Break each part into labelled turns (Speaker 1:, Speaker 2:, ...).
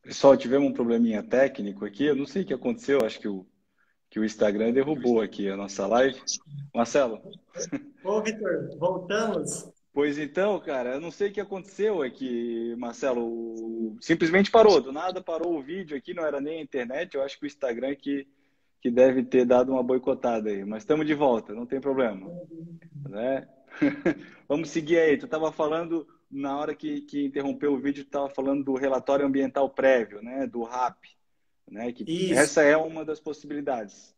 Speaker 1: Pessoal, tivemos um probleminha técnico aqui. Eu não sei o que aconteceu. Acho que o Instagram derrubou aqui a nossa live. Marcelo,
Speaker 2: Ô, Vitor, voltamos?
Speaker 1: pois então, cara, eu não sei o que aconteceu aqui, Marcelo. Simplesmente parou. Do nada parou o vídeo aqui. Não era nem a internet. Eu acho que o Instagram que deve ter dado uma boicotada aí. Mas estamos de volta, não tem problema, né? Vamos seguir aí. Tu estava falando, na hora que interrompeu o vídeo, tu estava falando do relatório ambiental prévio, né? Do RAP, né? Que
Speaker 2: Isso,
Speaker 1: essa é uma das possibilidades.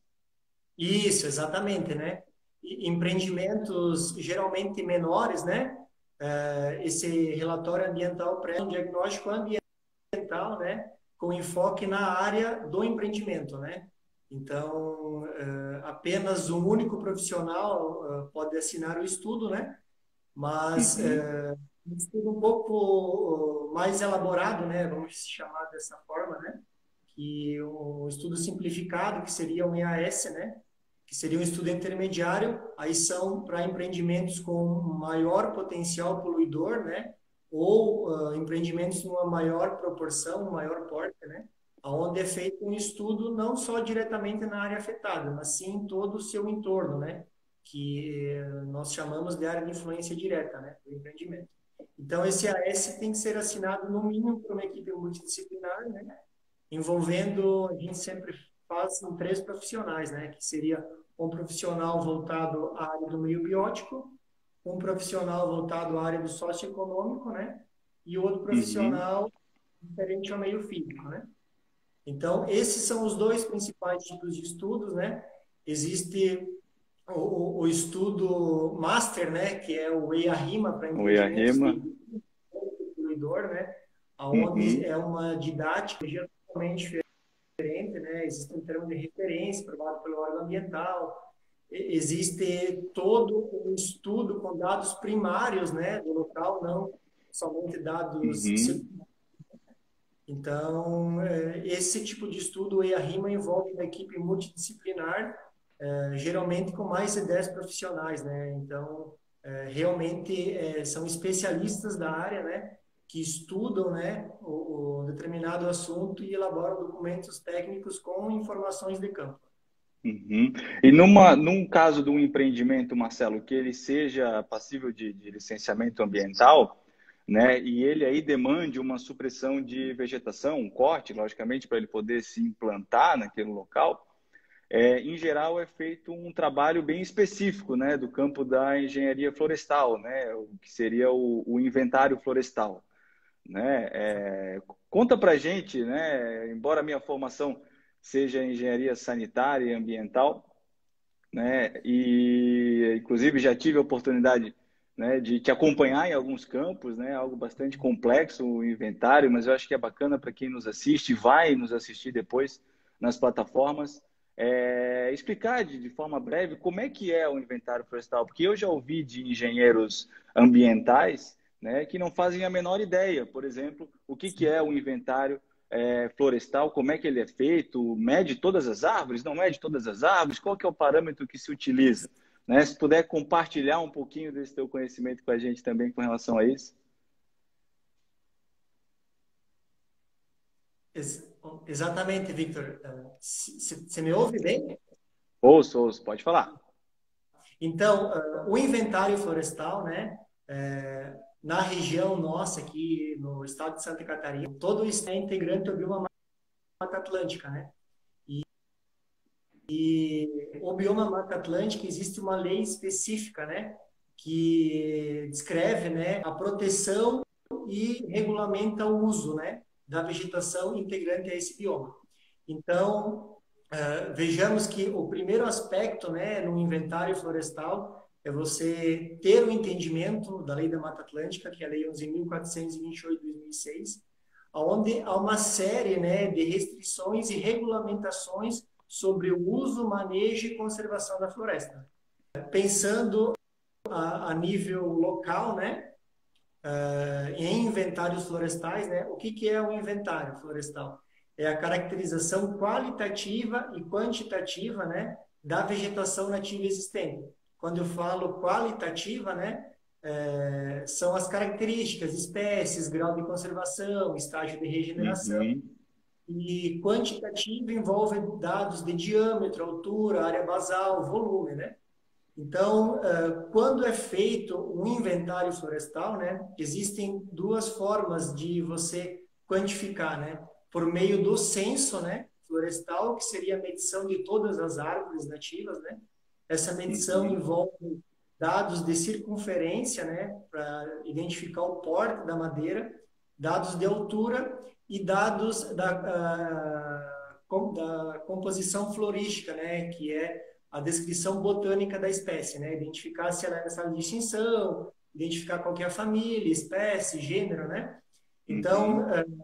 Speaker 2: isso, exatamente, né? Empreendimentos geralmente menores, né? Esse relatório ambiental pré um diagnóstico ambiental, né? Com enfoque na área do empreendimento, né? Então, apenas um único profissional pode assinar o estudo, né? Mas
Speaker 1: Uhum,
Speaker 2: um estudo um pouco mais elaborado, né? Vamos chamar dessa forma, né? Que um estudo simplificado, que seria um EAS, né? Que seria um estudo intermediário, aí são para empreendimentos com maior potencial poluidor, né? Ou empreendimentos numa maior proporção, maior porte, né? Onde é feito um estudo não só diretamente na área afetada, mas sim em todo o seu entorno, né? Que nós chamamos de área de influência direta, né? Do empreendimento. Então, esse AS tem que ser assinado, no mínimo, por uma equipe multidisciplinar, né? Envolvendo, a gente sempre faz em três profissionais, né? Que seria um profissional voltado à área do meio biótico, um profissional voltado à área do socioeconômico, né? E outro
Speaker 1: uhum,
Speaker 2: profissional diferente ao meio físico, né? Então, esses são os dois principais tipos de estudos, né? Existe o estudo master, né? Que é o EIA-RIMA para
Speaker 1: o
Speaker 2: empreendimentos
Speaker 1: IARIMA.
Speaker 2: de poluidor, né? Onde
Speaker 1: Uhum,
Speaker 2: é uma didática totalmente diferente, né? Existe um termo de referência aprovado pelo órgão ambiental, existe todo um estudo com dados primários, né, do local, não somente dados
Speaker 1: uhum.
Speaker 2: secundários. Então, esse tipo de estudo, o EIA-RIMA, envolve uma equipe multidisciplinar, geralmente com mais de 10 profissionais, né? Então, realmente são especialistas da área, né? Que estudam, né, o determinado assunto e elaboram documentos técnicos com informações de campo.
Speaker 1: Uhum. E num caso de um empreendimento, Marcelo, que ele seja passível de licenciamento ambiental, né, e ele aí demande uma supressão de vegetação, um corte, logicamente, para ele poder se implantar naquele local, em geral é feito um trabalho bem específico, né, do campo da engenharia florestal, né, o que seria o inventário florestal, né? Conta para gente, né, embora a minha formação seja engenharia sanitária e ambiental, né? E inclusive já tive a oportunidade, né, de te acompanhar em alguns campos, né? Algo bastante complexo o inventário, mas eu acho que é bacana para quem nos assiste, vai nos assistir depois nas plataformas, explicar de forma breve como é que é o inventário florestal, porque eu já ouvi de engenheiros ambientais, né, que não fazem a menor ideia, por exemplo, o que é o inventário florestal, como é que ele é feito, mede todas as árvores, não mede todas as árvores, qual que é o parâmetro que se utiliza, né? Se puder compartilhar um pouquinho desse teu conhecimento com a gente também com relação a isso.
Speaker 2: Ex Exatamente, Victor. Você me ouve bem?
Speaker 1: Ouço, pode falar.
Speaker 2: Então, o inventário florestal, né, na região nossa aqui no estado de Santa Catarina, todo isso é integrante do bioma Mata Atlântica, né? E o bioma Mata Atlântica existe uma lei específica, né, que descreve, né, a proteção e regulamenta o uso, né, da vegetação integrante a esse bioma. Então, vejamos que o primeiro aspecto, né, no inventário florestal é você ter o entendimento da Lei da Mata Atlântica, que é a Lei 11.428 de 2006, onde há uma série, né, de restrições e regulamentações sobre o uso, manejo e conservação da floresta. Pensando a nível local, né, em inventários florestais, né, o que é um inventário florestal? É a caracterização qualitativa e quantitativa, né, da vegetação nativa existente. Quando eu falo qualitativa, né, são as características, espécies, grau de conservação, estágio de regeneração.
Speaker 1: Uhum.
Speaker 2: E quantitativo envolve dados de diâmetro, altura, área basal, volume, né? Então, quando é feito um inventário florestal, né, existem duas formas de você quantificar, né? Por meio do censo, né, florestal, que seria a medição de todas as árvores nativas, né? Essa medição
Speaker 1: Uhum.
Speaker 2: envolve dados de circunferência, né, para identificar o porte da madeira, dados de altura e dados da composição florística, né, que é a descrição botânica da espécie, né? Identificar se ela é nessa distinção, identificar qual que é a família, espécie, gênero, né? Então,
Speaker 1: Uhum.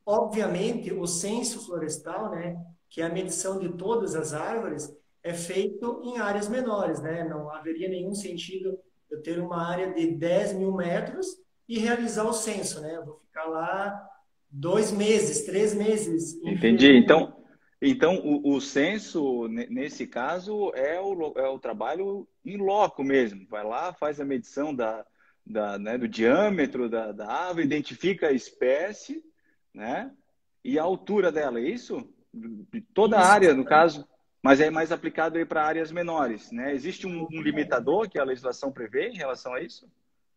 Speaker 2: obviamente, o censo florestal, né, que é a medição de todas as árvores, é feito em áreas menores, né? Não haveria nenhum sentido eu ter uma área de 10 mil metros e realizar o censo, né? Eu vou ficar lá 2 meses, 3 meses
Speaker 1: Entendi.
Speaker 2: inferindo.
Speaker 1: Então o censo, nesse caso, é o trabalho em loco mesmo. Vai lá, faz a medição né, do diâmetro da árvore, identifica a espécie, né, e a altura dela, é isso? De toda a
Speaker 2: Isso,
Speaker 1: área, no caso, mas é mais aplicado aí para áreas menores, né? Existe um
Speaker 2: exatamente.
Speaker 1: limitador que a legislação prevê em relação a isso?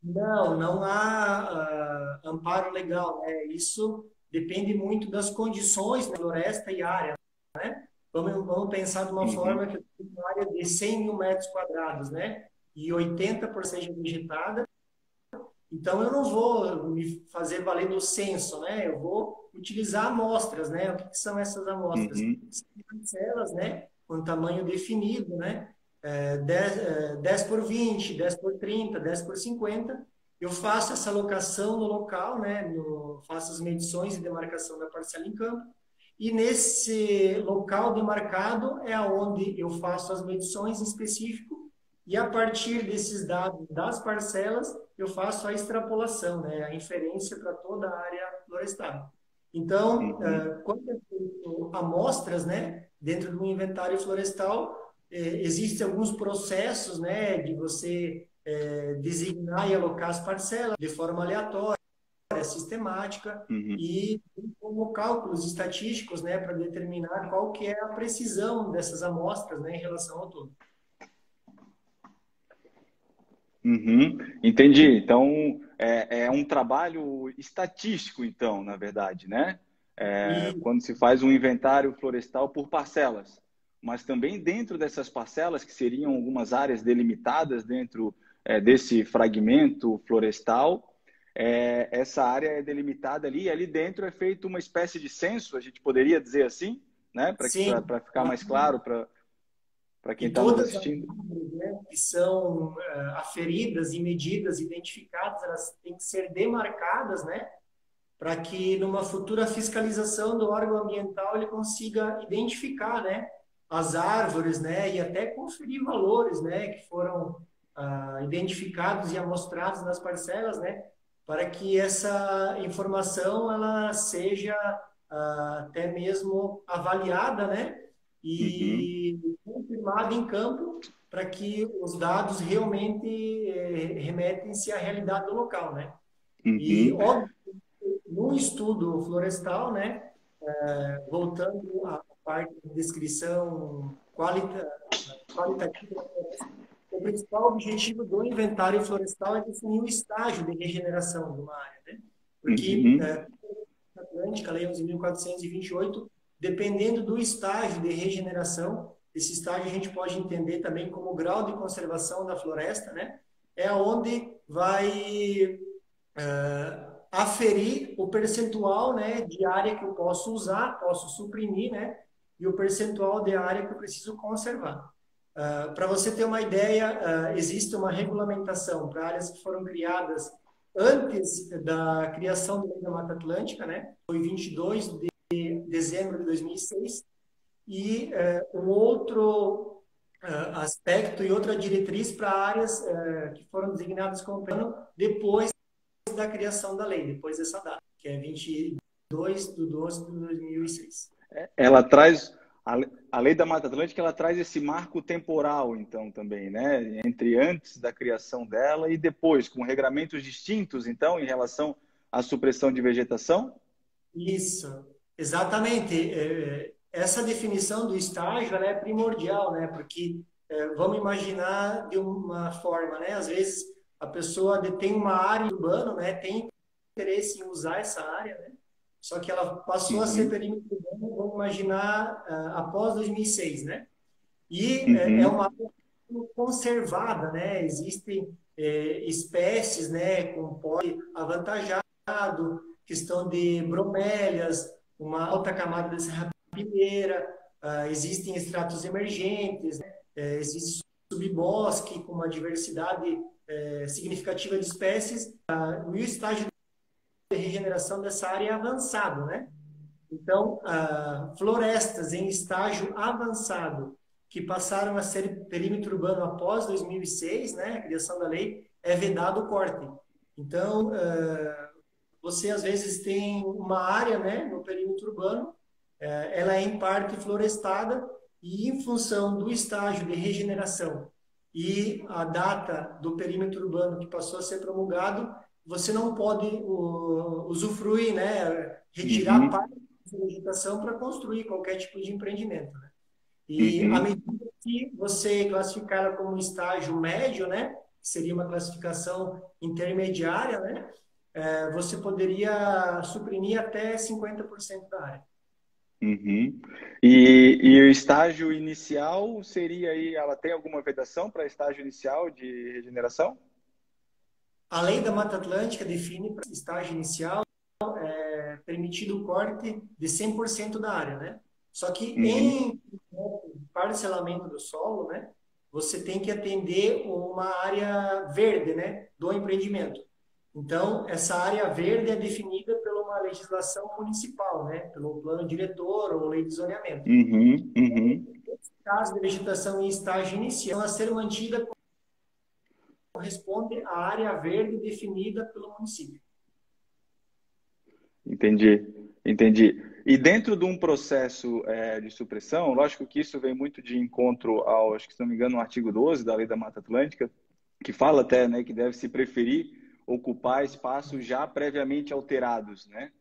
Speaker 2: Não, não há amparo legal, né? Isso depende muito das condições da floresta e área, né? Vamos pensar de uma
Speaker 1: Uhum,
Speaker 2: forma que eu tenho uma área de 100 mil metros quadrados, né? E 80% vegetada. Então, eu não vou me fazer valer do censo, né? Eu vou utilizar amostras, né? O que que são essas amostras?
Speaker 1: uhum,
Speaker 2: São parcelas, né? Com tamanho definido, né? 10 por 20, 10 por 30, 10 por 50. Eu faço essa alocação no local, né? Faço as medições e demarcação da parcela em campo. E nesse local demarcado é onde eu faço as medições em específico e a partir desses dados das parcelas eu faço a extrapolação, né, a inferência para toda a área florestal. Então,
Speaker 1: uhum.
Speaker 2: quando é feito amostras, né, dentro do inventário florestal, existem alguns processos, né, de você designar e alocar as parcelas de forma aleatória, sistemática
Speaker 1: Uhum.
Speaker 2: e como cálculos estatísticos, né, para determinar qual que é a precisão dessas amostras, né, em relação ao todo.
Speaker 1: Uhum, entendi. Então, é um trabalho estatístico, então, na verdade, né?
Speaker 2: E
Speaker 1: Quando se faz um inventário florestal por parcelas, mas também dentro dessas parcelas, que seriam algumas áreas delimitadas dentro, desse fragmento florestal, essa área é delimitada ali, e ali dentro é feito uma espécie de censo, a gente poderia dizer assim, né?
Speaker 2: sim,
Speaker 1: Para ficar mais claro para quem
Speaker 2: e
Speaker 1: está nos
Speaker 2: todas as
Speaker 1: assistindo.
Speaker 2: árvores, né, que são aferidas e medidas, identificadas, elas têm que ser demarcadas, né, para que numa futura fiscalização do órgão ambiental ele consiga identificar, né, as árvores, né, e até conferir valores, né, que foram identificados e amostrados nas parcelas, né, para que essa informação ela seja até mesmo avaliada, né,
Speaker 1: Uhum,
Speaker 2: e confirmada em campo para que os dados realmente remetem-se à realidade do local, né? E,
Speaker 1: uhum,
Speaker 2: óbvio, no estudo florestal, né, voltando à parte de descrição qualitativa da floresta, o principal objetivo do inventário florestal é definir o estágio de regeneração de uma área, né? Porque
Speaker 1: uhum.
Speaker 2: a Atlântica, Lei 11.428, dependendo do estágio de regeneração, esse estágio a gente pode entender também como grau de conservação da floresta, né? É onde vai aferir o percentual, né, de área que eu posso usar, posso suprimir, né, e o percentual de área que eu preciso conservar. Para você ter uma ideia, existe uma regulamentação para áreas que foram criadas antes da criação da Lei da Mata Atlântica, né? Foi 22 de dezembro de 2006. E um outro aspecto e outra diretriz para áreas que foram designadas como plano depois da criação da lei, depois dessa data, que é 22 de 12 de 2006.
Speaker 1: Ela traz, a lei da Mata Atlântica, ela traz esse marco temporal, então, também, né? Entre antes da criação dela e depois, com regramentos distintos, então, em relação à supressão de vegetação?
Speaker 2: Isso. Exatamente. Essa definição do estágio ela é primordial, né? Porque vamos imaginar de uma forma, né? Às vezes a pessoa detém uma área urbana, né? Tem interesse em usar essa área, né? Só que ela passou a ser
Speaker 1: Uhum,
Speaker 2: perímetro urbano, vamos imaginar, após 2006, né? E é uma
Speaker 1: uhum,
Speaker 2: área conservada, né? Existem espécies, né, com pole avantajado, questão de bromélias, uma alta camada de serrapilheira, existem estratos emergentes, né? Existe subbosque com uma diversidade significativa de espécies, e o estágio de regeneração dessa área é avançado, né? Então, florestas em estágio avançado que passaram a ser perímetro urbano após 2006, né, a criação da lei, é vedado o corte. Então, você às vezes tem uma área, né, no perímetro urbano, ela é em parte florestada e em função do estágio de regeneração e a data do perímetro urbano que passou a ser promulgado, você não pode usufruir, né, retirar
Speaker 1: uhum,
Speaker 2: parte da vegetação para construir qualquer tipo de empreendimento, né? E à
Speaker 1: uhum.
Speaker 2: medida que você classificar como estágio médio, né, que seria uma classificação intermediária, né, você poderia suprimir até 50% da área.
Speaker 1: Uhum. E o estágio inicial seria aí, ela tem alguma vedação para estágio inicial de regeneração?
Speaker 2: A lei da Mata Atlântica define para estágio inicial permitido o corte de 100% da área, né? Só que
Speaker 1: Uhum,
Speaker 2: em parcelamento do solo, né, você tem que atender uma área verde, né, do empreendimento. Então, essa área verde é definida por uma legislação municipal, né, pelo plano diretor ou lei de zoneamento.
Speaker 1: uhum, uhum.
Speaker 2: Nesse caso de vegetação em estágio inicial, a ser mantida corresponde à área verde definida pelo município.
Speaker 1: Entendi, entendi. E dentro de um processo de supressão, lógico que isso vem muito de encontro ao, acho que se não me engano, no artigo 12 da Lei da Mata Atlântica, que fala até, né, que deve se preferir ocupar espaços já previamente alterados, né?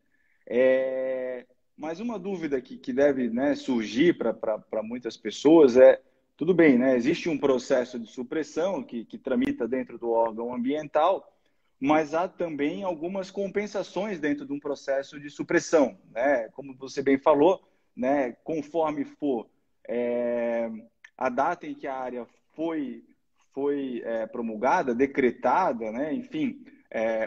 Speaker 1: É, mas uma dúvida que deve, né, surgir para muitas pessoas é, tudo bem, né, existe um processo de supressão que tramita dentro do órgão ambiental, mas há também algumas compensações dentro de um processo de supressão, né? Como você bem falou, né, conforme for é, a data em que a área foi promulgada, decretada, né, enfim,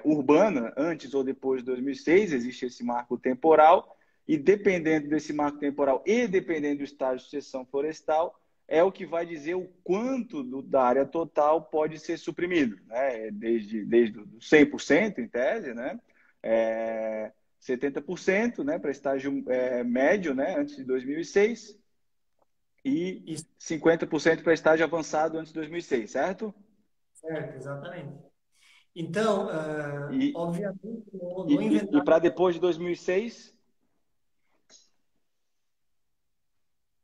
Speaker 1: urbana, antes ou depois de 2006, existe esse marco temporal, e dependendo desse marco temporal e dependendo do estágio de sucessão florestal, é o que vai dizer o quanto da área total pode ser suprimido, né? Desde o 100%, em tese, né? 70%, né, para estágio médio, né, antes de 2006, e
Speaker 2: Isso,
Speaker 1: 50% para estágio avançado antes de 2006, certo?
Speaker 2: certo, exatamente. Então,
Speaker 1: E,
Speaker 2: obviamente, no
Speaker 1: e
Speaker 2: inventário.
Speaker 1: para depois de 2006,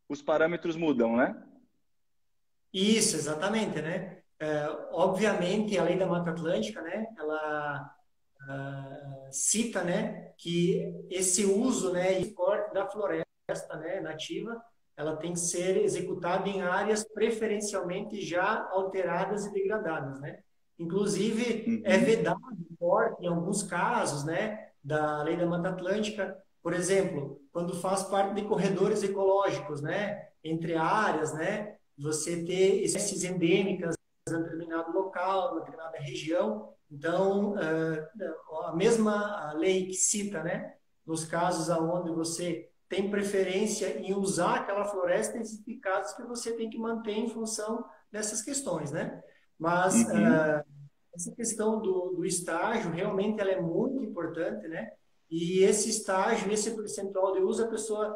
Speaker 1: os parâmetros mudam, né?
Speaker 2: Isso, exatamente, né? Obviamente, a lei da Mata Atlântica, né? Ela cita, né? Que esse uso, né? E corte da floresta, né? Nativa, ela tem que ser executada em áreas preferencialmente já alteradas e degradadas, né? Inclusive, é
Speaker 1: Uhum,
Speaker 2: vedado o corte em alguns casos, né? Da lei da Mata Atlântica, por exemplo, quando faz parte de corredores ecológicos, né? Entre áreas, né? Você ter espécies endêmicas em determinado local, em determinada região. Então, a mesma lei que cita, né, nos casos onde você tem preferência em usar aquela floresta, existem casos que você tem que manter em função dessas questões, né? Mas
Speaker 1: uhum,
Speaker 2: essa questão do estágio, realmente, ela é muito importante, né? E esse estágio, esse percentual de uso, a pessoa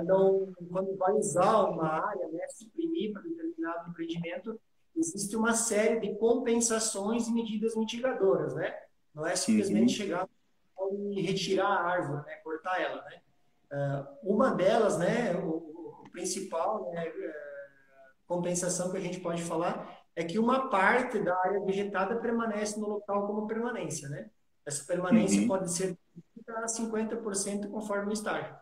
Speaker 2: não, quando vai usar uma área, né, suprimir para determinado empreendimento, existe uma série de compensações e medidas mitigadoras, né? Não é simplesmente
Speaker 1: uhum,
Speaker 2: chegar e retirar a árvore, né, cortar ela, né? Uma delas, né, o principal, né, compensação que a gente pode falar é que uma parte da área vegetada permanece no local como permanência, né? Essa permanência
Speaker 1: uhum,
Speaker 2: pode ser a 50% conforme o estágio.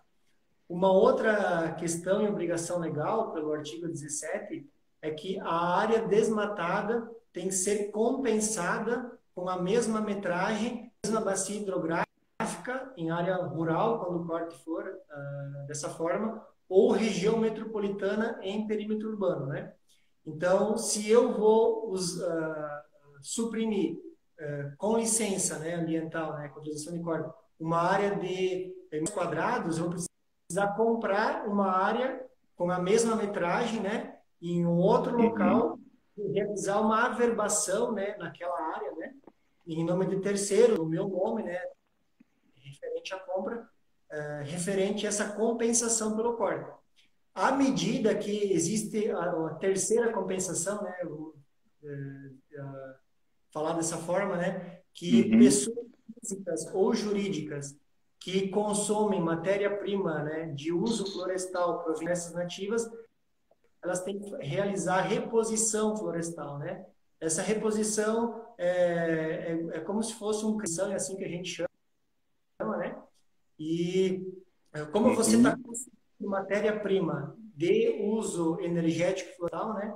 Speaker 2: Uma outra questão e obrigação legal pelo artigo 17 é que a área desmatada tem que ser compensada com a mesma metragem, a mesma bacia hidrográfica em área rural, quando o corte for dessa forma, ou região metropolitana em perímetro urbano, né? Então, se eu vou suprimir, com licença, né, ambiental, né, com autorização de corte, uma área de quadrados, eu preciso precisar comprar uma área com a mesma metragem, né, em um outro
Speaker 1: Uhum.
Speaker 2: local, e realizar uma averbação, né, naquela área, né, em nome de terceiro, o meu nome, né, referente à compra, referente a essa compensação pelo corte. À medida que existe a terceira compensação, né, falar dessa forma, né, que
Speaker 1: Uhum.
Speaker 2: pessoas físicas ou jurídicas que consomem matéria-prima, né, de uso florestal provenientes nativas, elas têm que realizar reposição florestal, né? Essa reposição é como se fosse um cristão, é assim que a gente chama, né? E como você está
Speaker 1: Uhum.
Speaker 2: consumindo matéria-prima de uso energético florestal, né?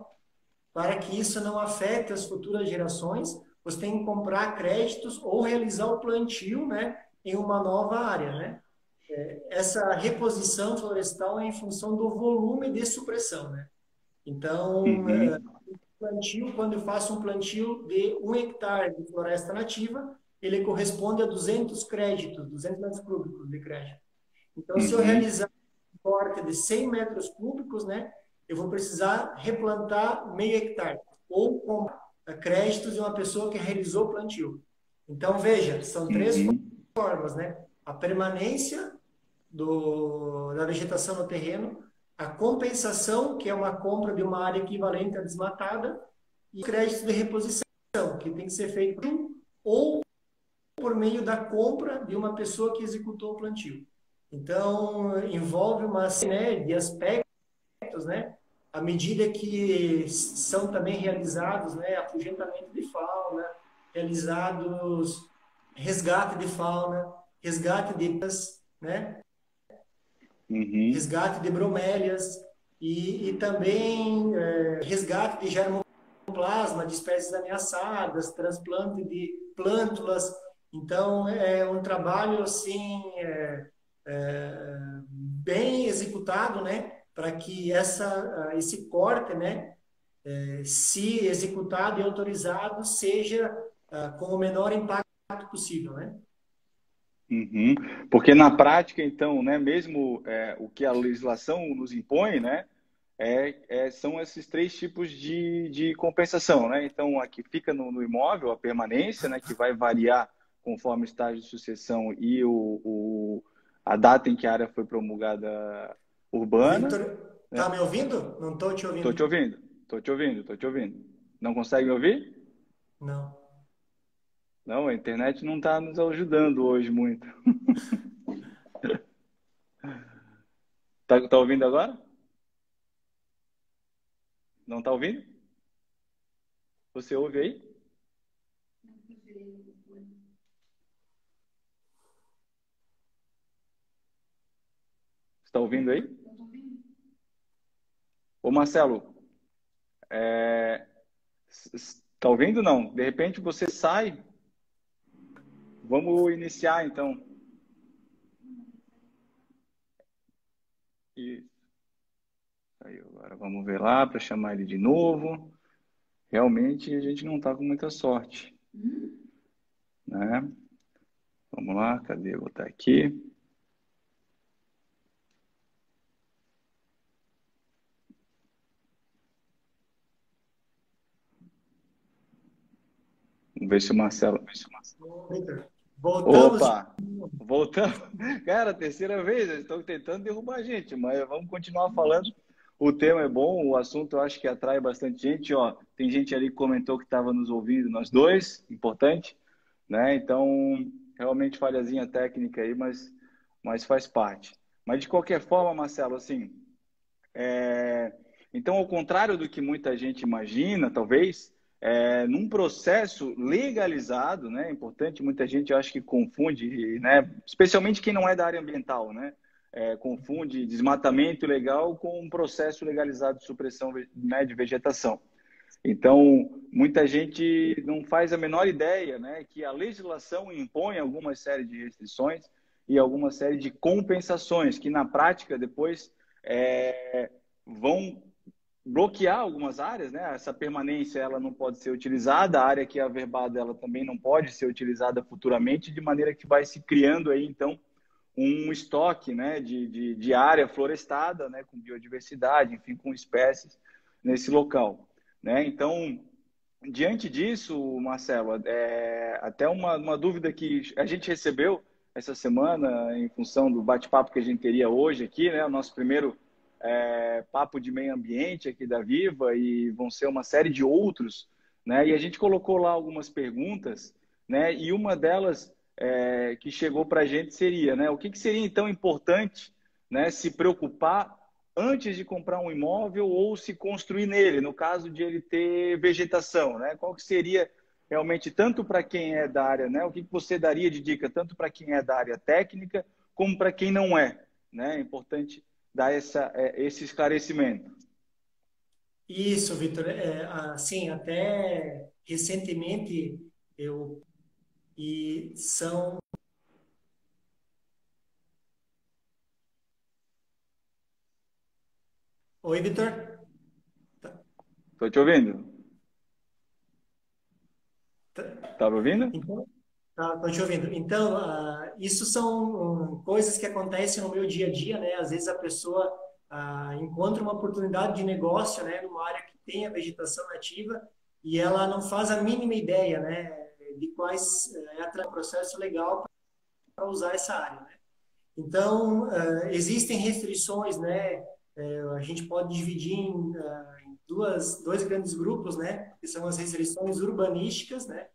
Speaker 2: Para que isso não afete as futuras gerações, você tem que comprar créditos ou realizar o plantio, né, em uma nova área, né? Essa reposição florestal é em função do volume de supressão, né? Então,
Speaker 1: Uhum.
Speaker 2: plantio, quando eu faço um plantio de 1 hectare de floresta nativa, ele corresponde a 200 créditos, 200 metros cúbicos de crédito. Então, se eu
Speaker 1: Uhum.
Speaker 2: realizar um corte de 100 metros cúbicos, né, eu vou precisar replantar meio hectare ou com créditos de uma pessoa que realizou o plantio. Então, veja, são três
Speaker 1: Uhum.
Speaker 2: formas, né? A permanência da vegetação no terreno, a compensação, que é uma compra de uma área equivalente à desmatada, e créditos de reposição, que tem que ser feito ou por meio da compra de uma pessoa que executou o plantio. Então, envolve uma série, né, de aspectos, né? À medida que são também realizados, né, afugentamento de fauna, realizados resgate de fauna, resgate de, né,
Speaker 1: Uhum.
Speaker 2: resgate de bromélias e também resgate de germoplasma de espécies ameaçadas, transplante de plântulas. Então, é um trabalho assim bem executado, né, para que esse corte, né, se executado e autorizado, seja com o menor impacto possível, né?
Speaker 1: Uhum. Porque na prática, então, né, mesmo o que a legislação nos impõe, né, são esses três tipos de compensação, né? Então, aqui fica no imóvel a permanência, né, que vai variar conforme o estágio de sucessão e a data em que a área foi promulgada urbana,
Speaker 2: Victor, tá
Speaker 1: né?
Speaker 2: me ouvindo? Não estou te
Speaker 1: Tô te
Speaker 2: ouvindo.
Speaker 1: ouvindo, tô te ouvindo, tô te ouvindo. Não consegue me ouvir?
Speaker 2: Não.
Speaker 1: Não, a internet não está nos ajudando hoje muito. Tá ouvindo agora? Não tá ouvindo? Você ouve aí? Está ouvindo aí? Ô Marcelo, tá ouvindo não? De repente você sai. Vamos iniciar então. Isso. Aí agora vamos ver lá para chamar ele de novo. Realmente a gente não está com muita sorte, né? Vamos lá, cadê? Vou botar aqui. Vamos ver se o Marcelo.
Speaker 2: Victor, voltamos de...
Speaker 1: Opa! Voltamos. Cara, terceira vez, eles estão tentando derrubar a gente, mas vamos continuar falando. O tema é bom, o assunto eu acho que atrai bastante gente. Ó, tem gente ali que comentou que estava nos ouvindo, nós dois, importante, né? Então, realmente falhazinha técnica aí, mas faz parte. Mas de qualquer forma, Marcelo, assim, então, ao contrário do que muita gente imagina, talvez, num processo legalizado, né, é importante, muita gente eu acho que confunde, né, especialmente quem não é da área ambiental, né? confunde desmatamento ilegal com um processo legalizado de supressão, né, de vegetação. Então, muita gente não faz a menor ideia, né, que a legislação impõe alguma série de restrições e alguma série de compensações que, na prática, depois vão bloquear algumas áreas, né? Essa permanência ela não pode ser utilizada, a área que é averbada ela também não pode ser utilizada futuramente, de maneira que vai se criando aí, então, um estoque, né, de área florestada, né, com biodiversidade, enfim, com espécies nesse local, né? Então, diante disso, Marcelo, até uma dúvida que a gente recebeu essa semana em função do bate-papo que a gente teria hoje aqui, né, o nosso primeiro papo de meio ambiente aqui da Viva, e vão ser uma série de outros, né? E a gente colocou lá algumas perguntas, né? E uma delas que chegou para a gente seria, né? O que seria então importante, né, se preocupar antes de comprar um imóvel ou se construir nele, no caso de ele ter vegetação, né? Qual que seria realmente, tanto para quem é da área, né? O que você daria de dica, tanto para quem é da área técnica, como para quem não é, né? É importante dar esse esclarecimento.
Speaker 2: Isso, Vitor. Assim, até recentemente eu e são. Oi, Vitor.
Speaker 1: Estou te ouvindo?
Speaker 2: Tá-
Speaker 1: Tá me ouvindo?
Speaker 2: Então, tô te ouvindo. Então, isso são coisas que acontecem no meu dia a dia, né? Às vezes a pessoa encontra uma oportunidade de negócio, né, numa área que tem a vegetação nativa e ela não faz a mínima ideia, né, de quais o processo legal para usar essa área, né? Então, existem restrições, né? A gente pode dividir em dois grandes grupos, né? Que são as restrições urbanísticas, né?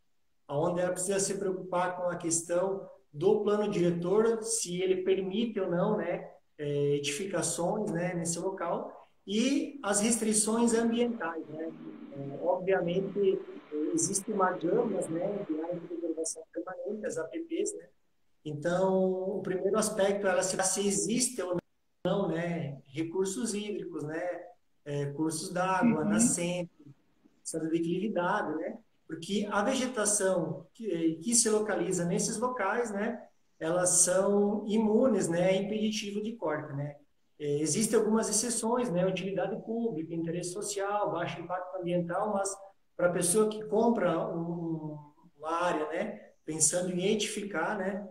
Speaker 2: Onde ela precisa se preocupar com a questão do plano diretor, se ele permite ou não, né, edificações, né, nesse local, e as restrições ambientais, né. Obviamente, existe uma gama, né, de áreas de preservação permanente, as APPs, né. Então, o primeiro aspecto é se existe ou não, né, recursos hídricos, né, cursos d'água,
Speaker 1: Uhum,
Speaker 2: nascente, essa declividade, né? Porque a vegetação que se localiza nesses locais, né, elas são imunes, né, a impeditivo de corte, né? Existem algumas exceções, né, utilidade pública, interesse social, baixo impacto ambiental, mas para a pessoa que compra uma área, né, pensando em edificar, né,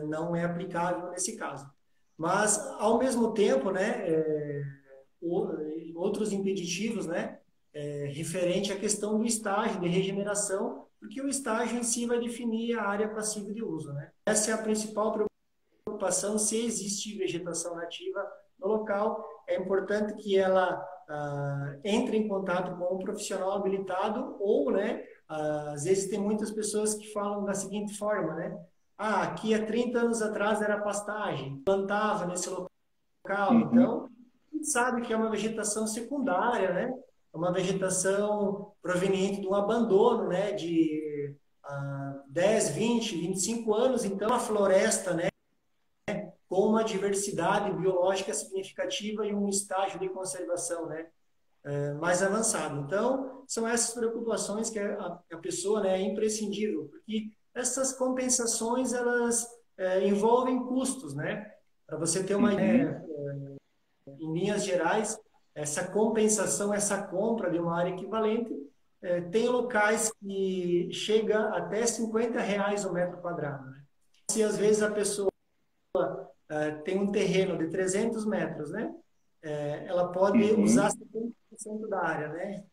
Speaker 2: não é aplicável nesse caso. Mas, ao mesmo tempo, né, outros impeditivos, né, referente à questão do estágio de regeneração, porque o estágio em si vai definir a área passível de uso, né? Essa é a principal preocupação. Se existe vegetação nativa no local, é importante que ela entre em contato com um profissional habilitado ou, né, às vezes tem muitas pessoas que falam da seguinte forma, né? Aqui há 30 anos atrás era pastagem, plantava nesse local,
Speaker 1: uhum,
Speaker 2: então a gente sabe que é uma vegetação secundária, né? É uma vegetação proveniente de um abandono, né? De 10, 20, 25 anos, então a floresta, né? Com uma diversidade biológica significativa e um estágio de conservação, né? Mais avançado. Então, são essas preocupações que a pessoa, né, é imprescindível, porque essas compensações, elas envolvem custos, né? Para você ter uma
Speaker 1: uhum,
Speaker 2: ideia, em linhas gerais, essa compensação, essa compra de uma área equivalente, tem locais que chega até R$ 50 o metro quadrado, né? Se às vezes a pessoa tem um terreno de 300 metros, né? Ela pode usar
Speaker 1: uhum,
Speaker 2: 70% da área, né?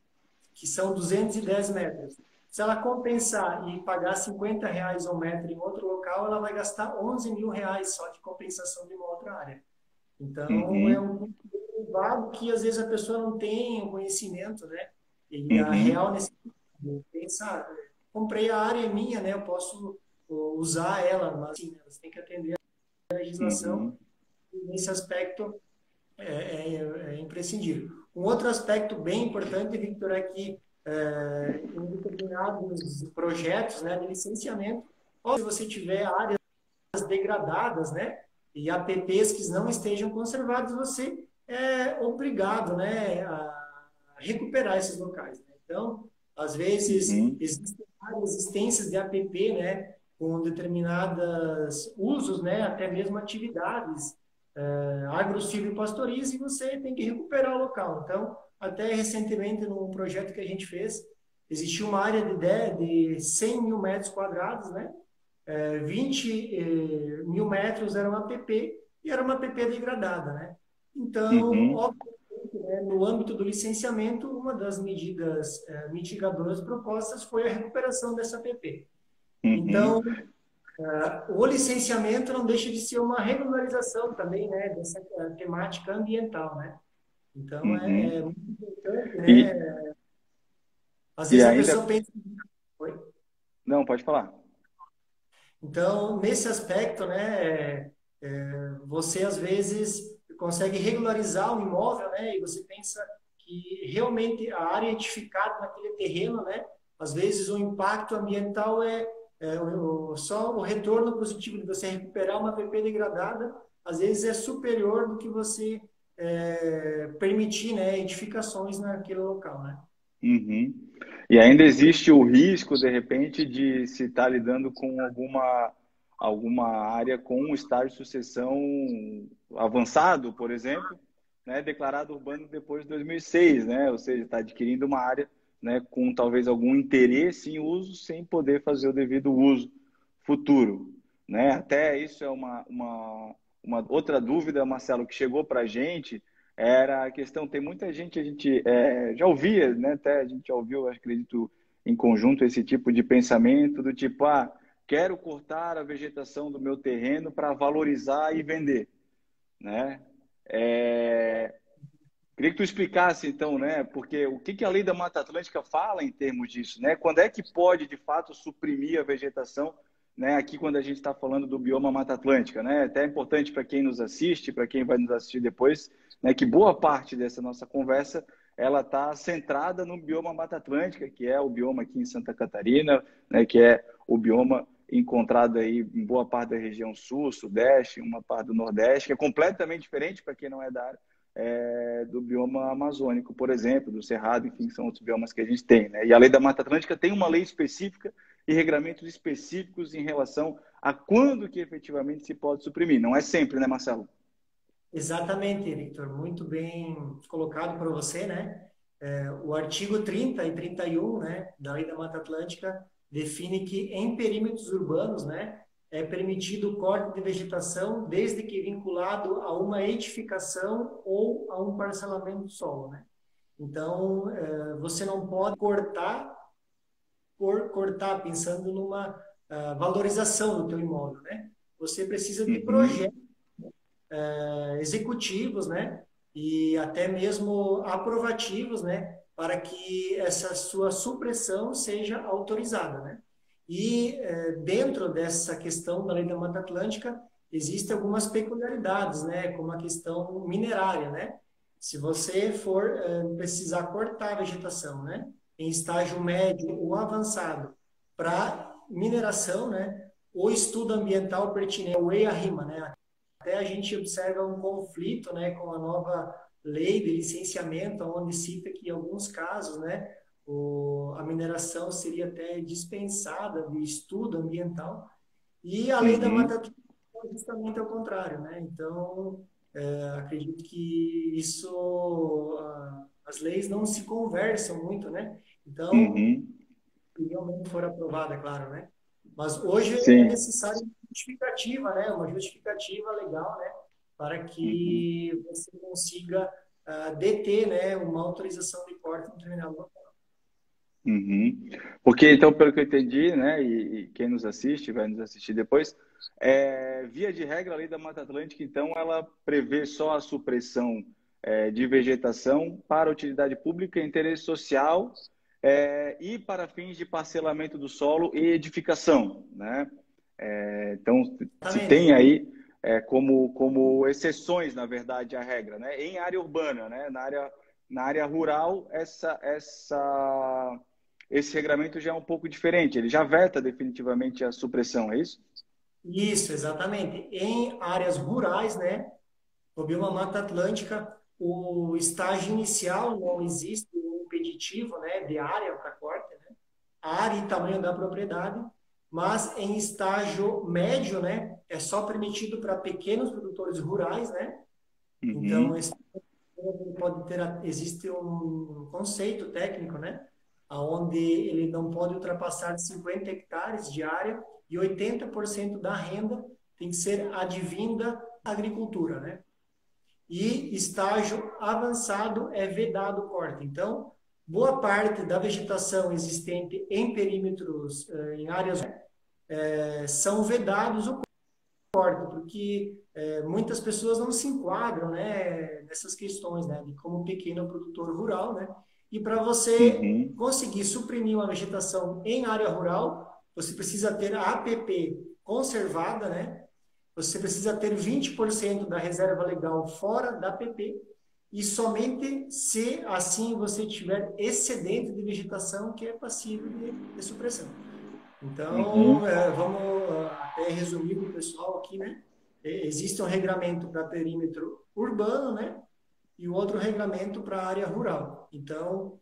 Speaker 2: Que são 210 metros. Se ela compensar e pagar R$ 50 ao metro em outro local, ela vai gastar R$ 11.000 só de compensação de uma outra área. Então, é
Speaker 1: uhum,
Speaker 2: um custo elevado que às vezes a pessoa não tem o conhecimento, né? E a
Speaker 1: uhum,
Speaker 2: real necessidade de pensar, comprei a área é minha, né? Eu posso usar ela, mas assim, você tem que atender a legislação
Speaker 1: uhum,
Speaker 2: e nesse aspecto é imprescindível. Um outro aspecto bem importante, Victor, é que em determinados projetos, né, de licenciamento, ou se você tiver áreas degradadas, né, e APPs que não estejam conservados, você é obrigado, né, a recuperar esses locais, né? Então, às vezes,
Speaker 1: Uhum.
Speaker 2: existem várias existências de APP, né, com determinados usos, né, até mesmo atividades agro-silvio-pastoriza, e você tem que recuperar o local. Então, até recentemente, num projeto que a gente fez, existia uma área de 100 mil metros quadrados, né? 20 mil metros era uma APP e era uma APP degradada, né? Então,
Speaker 1: Uhum.
Speaker 2: obviamente, né, no âmbito do licenciamento, uma das medidas mitigadoras propostas foi a recuperação dessa APP.
Speaker 1: Uhum.
Speaker 2: Então, o licenciamento não deixa de ser uma regularização também, né, dessa temática ambiental, né? Então, é
Speaker 1: Uhum.
Speaker 2: muito importante,
Speaker 1: E,
Speaker 2: né? Às
Speaker 1: e
Speaker 2: vezes a
Speaker 1: ainda.
Speaker 2: pessoa pensa... Oi?
Speaker 1: Não, pode falar.
Speaker 2: Então, nesse aspecto, né, você às vezes consegue regularizar o imóvel, né, e você pensa que realmente a área edificada naquele terreno, né, às vezes o impacto ambiental só o retorno positivo de você recuperar uma PP degradada, às vezes é superior do que você permitir, né, edificações naquele local, né?
Speaker 1: Uhum. E ainda existe o risco, de repente, de se estar lidando com alguma área com um estágio de sucessão avançado, por exemplo, né, declarado urbano depois de 2006, né? Ou seja, está adquirindo uma área, né, com talvez algum interesse em uso sem poder fazer o devido uso futuro, né? Até isso é uma outra dúvida, Marcelo, que chegou para a gente, era a questão, tem muita gente, a gente já ouvia, né, até a gente já ouviu, acredito, em conjunto, esse tipo de pensamento do tipo, quero cortar a vegetação do meu terreno para valorizar e vender, né? É, queria que tu explicasse, então, né, porque o que a lei da Mata Atlântica fala em termos disso, né? Quando é que pode, de fato, suprimir a vegetação, né? Aqui, quando a gente está falando do bioma Mata Atlântica, né? Até é importante para quem nos assiste, para quem vai nos assistir depois, né, que boa parte dessa nossa conversa ela está centrada no bioma Mata Atlântica, que é o bioma aqui em Santa Catarina, né, que é o bioma encontrado aí em boa parte da região sul, sudeste, uma parte do nordeste, que é completamente diferente para quem não é da área do bioma amazônico, por exemplo, do Cerrado, enfim, são outros biomas que a gente tem, né? E a lei da Mata Atlântica tem uma lei específica e regramentos específicos em relação a quando que efetivamente se pode suprimir. Não é sempre, né, Marcelo?
Speaker 2: Exatamente, Victor, muito bem colocado por você, né? O artigo 30 e 31, né, da Lei da Mata Atlântica define que em perímetros urbanos, né, é permitido o corte de vegetação desde que vinculado a uma edificação ou a um parcelamento do solo, né? Então, você não pode cortar por cortar pensando numa valorização do teu imóvel, né? Você precisa de
Speaker 1: Uhum,
Speaker 2: projetos executivos, né? E até mesmo aprovativos, né? Para que essa sua supressão seja autorizada, né? E dentro dessa questão da Lei da Mata Atlântica, existem algumas peculiaridades, né? Como a questão minerária, né? Se você for precisar cortar a vegetação, né? Em estágio médio ou avançado para mineração, né? O estudo ambiental pertinente, o EIA-RIMA, né? Até a gente observa um conflito, né, com a nova lei de licenciamento, onde cita que em alguns casos, né, a mineração seria até dispensada de estudo ambiental, e a lei da Mata
Speaker 1: uhum,
Speaker 2: Atlântica é justamente ao contrário, né? Então, acredito que isso, as leis não se conversam muito, né? Então,
Speaker 1: uhum,
Speaker 2: se realmente for aprovada, é claro, né? Mas hoje é
Speaker 1: sim,
Speaker 2: necessário uma justificativa, né? Uma justificativa legal, né? Para
Speaker 1: uhum,
Speaker 2: que você consiga deter, né? Uma autorização de corte em determinado local.
Speaker 1: uhum. Porque, então, pelo que eu entendi, né, e quem nos assiste, vai nos assistir depois, via de regra, a lei da Mata Atlântica, então, ela prevê só a supressão de vegetação para utilidade pública, interesse social e para fins de parcelamento do solo e edificação, né? Então, se
Speaker 2: Exatamente.
Speaker 1: tem aí como exceções, na verdade, a regra, né? Em área urbana, né? Na área rural, esse regramento já é um pouco diferente. Ele já veta definitivamente a supressão, é isso?
Speaker 2: Isso, exatamente. Em áreas rurais, né? No bioma Mata Atlântica, o estágio inicial não existe um impeditivo, né, de área para corte, né? A área e tamanho da propriedade, mas em estágio médio, né, é só permitido para pequenos produtores rurais, né? Então,
Speaker 1: Uhum,
Speaker 2: esse pode ter, existe um conceito técnico, né, aonde ele não pode ultrapassar de 50 hectares de área e 80% da renda tem que ser advinda da agricultura, né? E estágio avançado é vedado o corte. Então, boa parte da vegetação existente em perímetros, em áreas, são vedados o corte, porque muitas pessoas não se enquadram, né, nessas questões, né, de como pequeno produtor rural, né? E para você
Speaker 1: uhum,
Speaker 2: conseguir suprimir uma vegetação em área rural, você precisa ter a APP conservada, né? Você precisa ter 20% da reserva legal fora da PP e somente se assim você tiver excedente de vegetação que é passível de supressão.
Speaker 1: uhum,
Speaker 2: Então, vamos até resumir para o pessoal aqui, né? Existe um regramento para perímetro urbano, né? E o outro regramento para área rural. Então,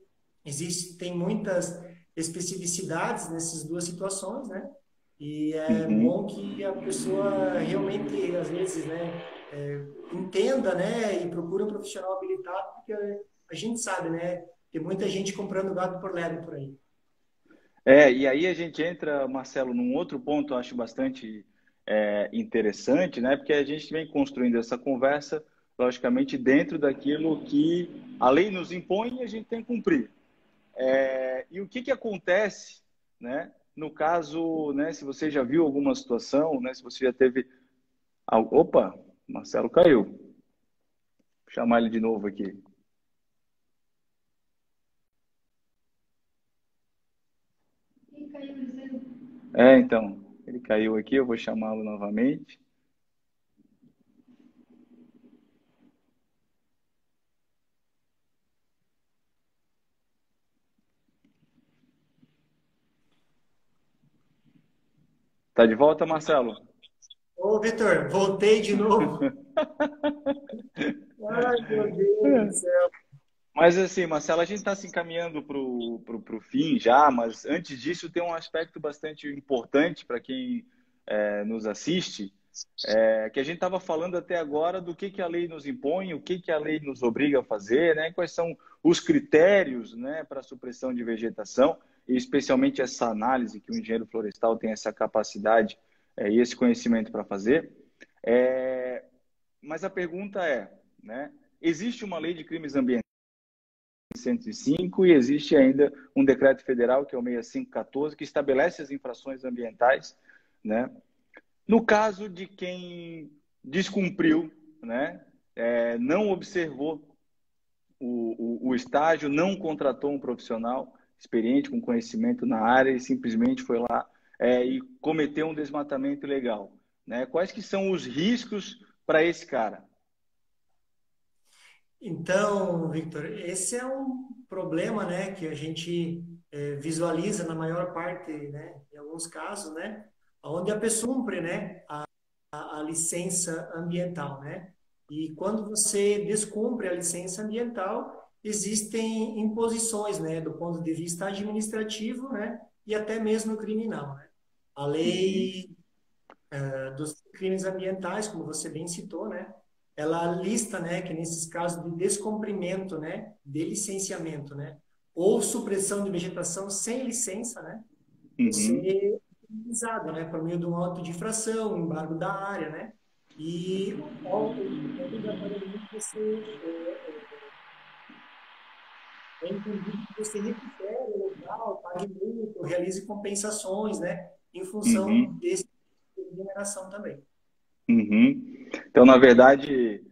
Speaker 2: tem muitas especificidades nessas duas situações, né? E é
Speaker 1: uhum.
Speaker 2: bom que a pessoa realmente, às vezes, né, entenda, né, e procure um profissional habilitado, porque a gente sabe, né, tem muita gente comprando gado por lebre por aí.
Speaker 1: E aí a gente entra, Marcelo, num outro ponto, eu acho bastante interessante, né? Porque a gente vem construindo essa conversa, logicamente, dentro daquilo que a lei nos impõe e a gente tem que cumprir. E o que que acontece, né? No caso, né? Se você já viu alguma situação, né? Se você já teve... Opa, Marcelo caiu. Vou chamar ele de novo aqui. Então, ele caiu aqui, eu vou chamá-lo novamente. Tá de volta, Marcelo?
Speaker 2: Ô, Vitor, voltei de novo. Ai, meu Deus do céu.
Speaker 1: Mas assim, Marcelo, a gente está se encaminhando para o fim já, mas antes disso tem um aspecto bastante importante para quem nos assiste, que a gente estava falando até agora do que a lei nos impõe, o que a lei nos obriga a fazer, né? Quais são os critérios, né, para a supressão de vegetação, e especialmente essa análise que o engenheiro florestal tem essa capacidade e esse conhecimento para fazer. É, mas a pergunta é, né, existe uma lei de crimes ambientais 105 e existe ainda um decreto federal, que é o 6514, que estabelece as infrações ambientais, né? No caso de quem descumpriu, né, não observou o estágio, não contratou um profissional experiente, com conhecimento na área e simplesmente foi lá e cometeu um desmatamento ilegal, né? Quais que são os riscos para esse cara?
Speaker 2: Então, Victor, esse é um problema, né, que a gente visualiza na maior parte, né, em alguns casos, né, onde a pessoa cumpre, né, a licença ambiental, né? E quando você descumpre a licença ambiental, existem imposições, né, do ponto de vista administrativo, né, e até mesmo criminal, né? A
Speaker 1: Uhum,
Speaker 2: lei dos crimes ambientais, como você bem citou, né? Ela lista, né, que nesses casos de descumprimento, né, de licenciamento, né, ou supressão de vegetação sem licença, né,
Speaker 1: uhum,
Speaker 2: você é penalizado, né, por meio de um auto de infração, um embargo da área, né, e obrigatoriamente você é entendido que você recupere o local, pague multa, realize compensações, né, em função
Speaker 1: uhum.
Speaker 2: desse tipo de mineração também.
Speaker 1: Uhum. Então, na verdade,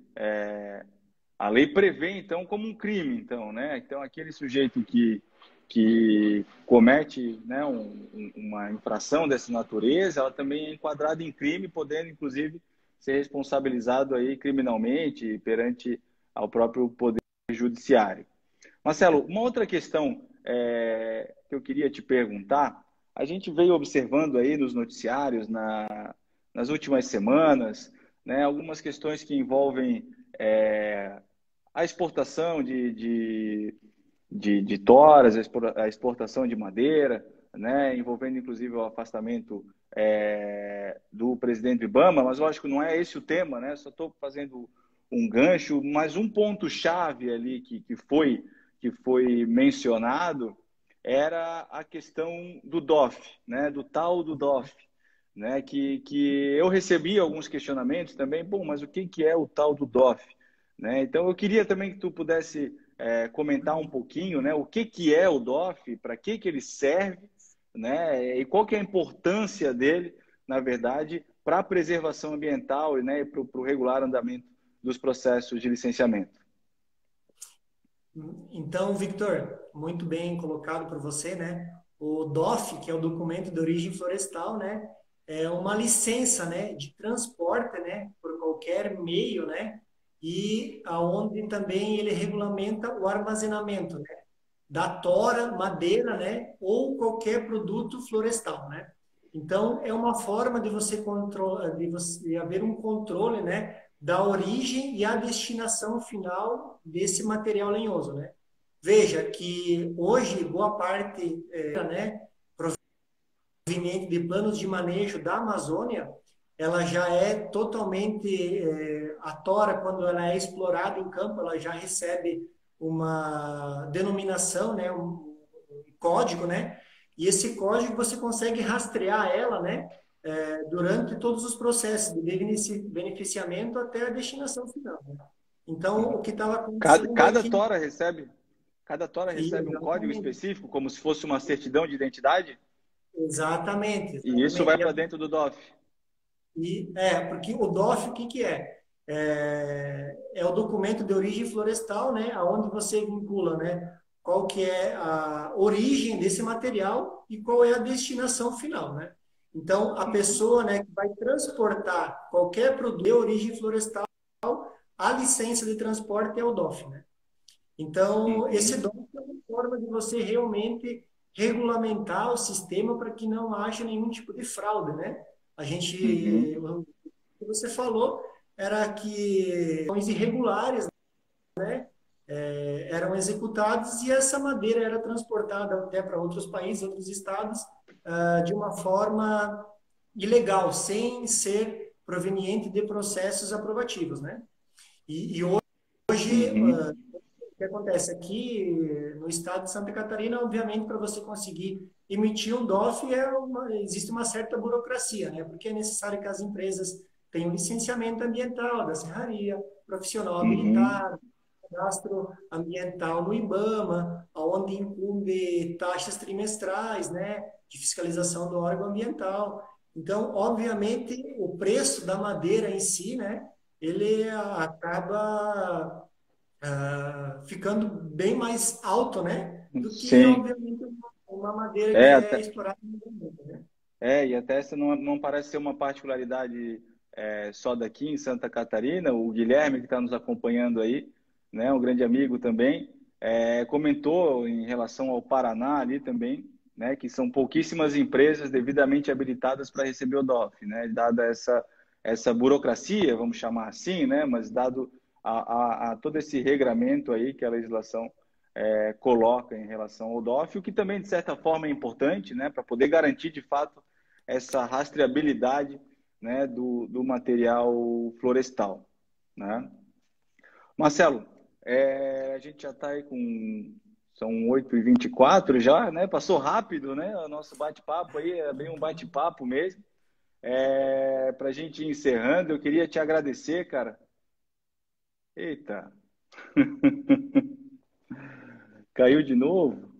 Speaker 1: a lei prevê, então, como um crime, então, né? Então, aquele sujeito que comete, né, uma infração dessa natureza, ela também é enquadrada em crime, podendo, inclusive, ser responsabilizado aí criminalmente perante ao próprio Poder Judiciário. Marcelo, uma outra questão que eu queria te perguntar, a gente veio observando aí nos noticiários, nas últimas semanas, né? Algumas questões que envolvem a exportação de toras, a exportação de madeira, né? Envolvendo inclusive o afastamento do presidente Ibama, mas lógico, não é esse o tema, né? Só estou fazendo um gancho, mas um ponto-chave ali que foi mencionado era a questão do DOF, né? Do tal do DOF, né? Que eu recebi alguns questionamentos também, bom, mas o que é o tal do DOF? Né? Então eu queria também que tu pudesse comentar um pouquinho, né? O que é o DOF, para que ele serve, né? E qual que é a importância dele, na verdade, para a preservação ambiental, né? E para o regular andamento dos processos de licenciamento.
Speaker 2: Então, Victor, muito bem colocado por você, né? O DOF, que é o documento de origem florestal, né? É uma licença, né, de transporte, né, por qualquer meio, né? E aonde também ele regulamenta o armazenamento, né, da tora, madeira, né, ou qualquer produto florestal, né? Então, é uma forma de você controlar, de haver um controle, né, da origem e a destinação final desse material lenhoso, né? Veja que hoje boa parte, né, proveniente de planos de manejo da Amazônia, ela já é totalmente a tora quando ela é explorada em campo, ela já recebe uma denominação, né, um código, né? E esse código você consegue rastrear ela, né, durante todos os processos de beneficiamento até a destinação final, né? Então, o que estava
Speaker 1: Cada,
Speaker 2: acontecendo é
Speaker 1: cada
Speaker 2: que
Speaker 1: tora recebe, cada tora recebe um código
Speaker 2: exatamente,
Speaker 1: específico, como se fosse uma certidão de identidade,
Speaker 2: exatamente,
Speaker 1: e isso vai
Speaker 2: exatamente.
Speaker 1: para dentro do DOF.
Speaker 2: Porque o DOF, o que que é? É o documento de origem florestal, né, aonde você vincula, né, qual que é a origem desse material e qual é a destinação final, né? Então, a
Speaker 1: Uhum,
Speaker 2: pessoa, né, que vai transportar qualquer produto de origem florestal, a licença de transporte é o DOF, né? Então, esse
Speaker 1: uhum,
Speaker 2: DOF é uma forma de você realmente regulamentar o sistema para que não haja nenhum tipo de fraude, né? A gente,
Speaker 1: uhum,
Speaker 2: o que você falou era que ações irregulares eram executadas e essa madeira era transportada até para outros países, outros estados, de uma forma ilegal, sem ser proveniente de processos aprovativos, né? E hoje,
Speaker 1: uhum,
Speaker 2: o que acontece aqui no estado de Santa Catarina, obviamente, para você conseguir emitir um DOF, existe uma certa burocracia, né? Porque é necessário que as empresas tenham licenciamento ambiental da serraria, profissional
Speaker 1: uhum,
Speaker 2: habilitado, cadastro ambiental no IBAMA, onde incumbe taxas trimestrais, né, de fiscalização do órgão ambiental. Então, obviamente, o preço da madeira em si, né, ele acaba ficando bem mais alto, né, do que,
Speaker 1: sim.
Speaker 2: obviamente, uma madeira que
Speaker 1: É,
Speaker 2: é
Speaker 1: até,
Speaker 2: explorada no momento, né?
Speaker 1: e até essa não parece ser uma particularidade só daqui em Santa Catarina. O Guilherme, que está nos acompanhando aí, né, um grande amigo também, comentou em relação ao Paraná ali também, né, que são pouquíssimas empresas devidamente habilitadas para receber o DOF, né, dada essa burocracia, vamos chamar assim, né, mas dado a todo esse regramento aí que a legislação coloca em relação ao DOF, o que também, de certa forma, é importante, né, para poder garantir, de fato, essa rastreabilidade, né, do material florestal. Né? Marcelo, a gente já está aí com... São 8h24 já, né? Passou rápido, né? O nosso bate-papo aí é bem um bate-papo mesmo. Para a gente ir encerrando, eu queria te agradecer, cara. Eita, caiu de novo?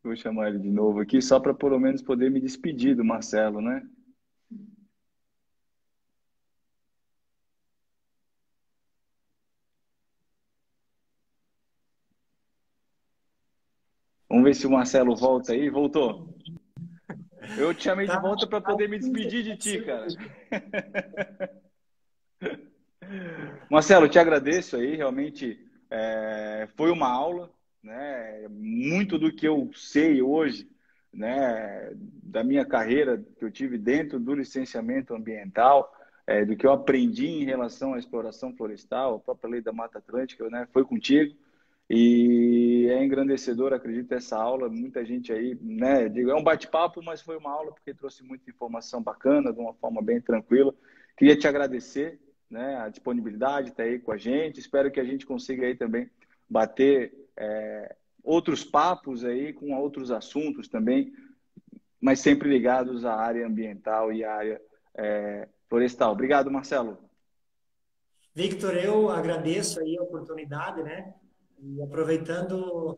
Speaker 1: Vou chamar ele de novo aqui, só para pelo menos poder me despedir do Marcelo, né? Vamos ver se o Marcelo volta aí. Voltou. Eu te chamei de
Speaker 2: Tá,
Speaker 1: volta para
Speaker 2: tá
Speaker 1: poder me
Speaker 2: difícil,
Speaker 1: despedir de
Speaker 2: tá
Speaker 1: ti, cara.
Speaker 2: certo.
Speaker 1: Marcelo, te agradeço aí. Realmente foi uma aula, né? Muito do que eu sei hoje, né? da minha carreira que eu tive dentro do licenciamento ambiental, do que eu aprendi em relação à exploração florestal, a própria lei da Mata Atlântica, né, foi contigo. E é engrandecedor, acredito, essa aula. Muita gente aí, né? Digo, é um bate-papo, mas foi uma aula porque trouxe muita informação bacana, de uma forma bem tranquila. Queria te agradecer, né, a disponibilidade, estar aí com a gente. Espero que a gente consiga aí também bater outros papos aí com outros assuntos também, mas sempre ligados à área ambiental e à área florestal. Obrigado, Marcelo.
Speaker 2: Victor, eu agradeço aí a oportunidade, né? E aproveitando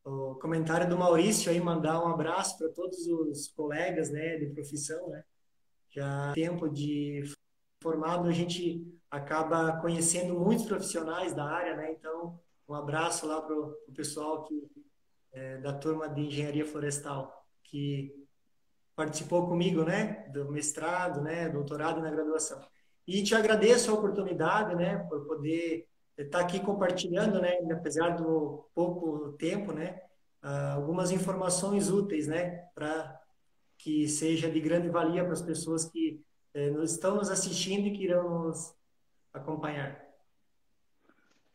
Speaker 2: o comentário do Maurício aí, mandar um abraço para todos os colegas, né, de profissão, né? Já tempo de formado, a gente acaba conhecendo muitos profissionais da área, né? Então, um abraço lá para o pessoal da turma de engenharia florestal, que participou comigo, né, do mestrado, né, doutorado e na graduação. E te agradeço a oportunidade, né, por poder estar aqui compartilhando, né, apesar do pouco tempo, né, algumas informações úteis, né, para que seja de grande valia para as pessoas que estão nos assistindo e que irão nos acompanhar.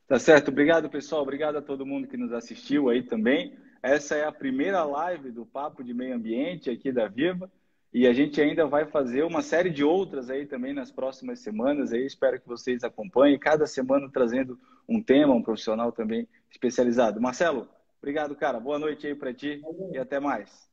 Speaker 1: Tá certo. Obrigado, pessoal. Obrigado a todo mundo que nos assistiu aí também. Essa é a primeira live do Papo de Meio Ambiente aqui da Viva. E a gente ainda vai fazer uma série de outras aí também nas próximas semanas. Aí espero que vocês acompanhem, cada semana trazendo um tema, um profissional também especializado. Marcelo, obrigado, cara. Boa noite aí para ti e até mais.